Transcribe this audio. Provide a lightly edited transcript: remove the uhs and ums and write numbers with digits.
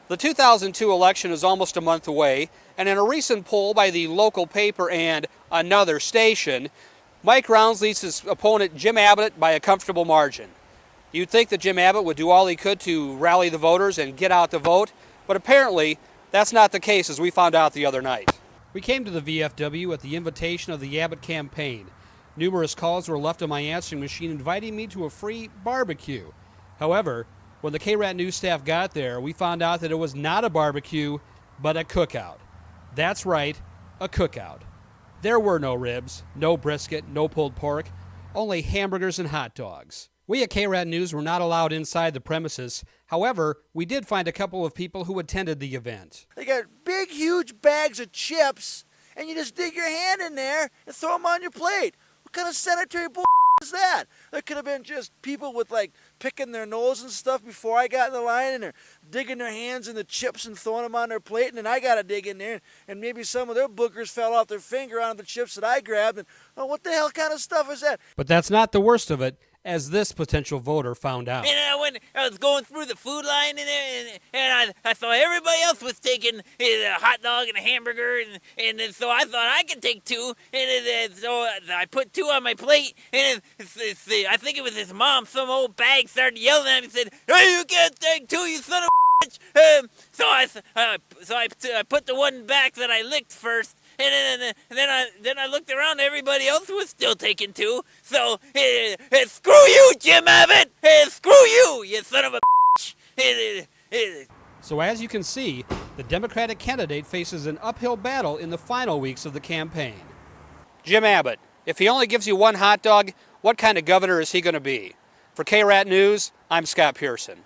The 2002 election is almost a month away, and in a recent poll by the local paper and another station, Mike Rounds leads his opponent Jim Abbott by a comfortable margin. You'd think that Jim Abbott would do all he could to rally the voters and get out the vote, but apparently that's not the case, as we found out the other night. We came to the VFW at the invitation of the Abbott campaign. Numerous calls were left on my answering machine inviting me to a free barbecue. However, when the KRAT news staff got there, we found out that it was not a barbecue, but a cookout. That's right, a cookout. There were no ribs, no brisket, no pulled pork, only hamburgers and hot dogs. We at KRAT News were not allowed inside the premises. However, we did find a couple of people who attended the event. They got big, huge bags of chips, and you just dig your hand in there and throw them on your plate. What kind of sanitary bull is that? There could have been just people with picking their nose and stuff before I got in the line, and they're digging their hands in the chips and throwing them on their plate, and then I got to dig in there, and maybe some of their boogers fell off their finger onto the chips that I grabbed, and what the hell kind of stuff is that? But that's not the worst of it, as this potential voter found out. And when I was going through the food line in there, and I saw everybody else was taking a hot dog and a hamburger, and so I thought I could take two, and so I put two on my plate, and I think it was his mom, some old bag started yelling at me and said, "Hey, you can't take two, you son of a bitch!" So I put the one back that I licked first. And then I looked around. Everybody else was still taking two. So screw you, Jim Abbott! Screw you, you son of a bitch! So as you can see, the Democratic candidate faces an uphill battle in the final weeks of the campaign. Jim Abbott, if he only gives you one hot dog, what kind of governor is he going to be? For KRAT News, I'm Scott Pearson.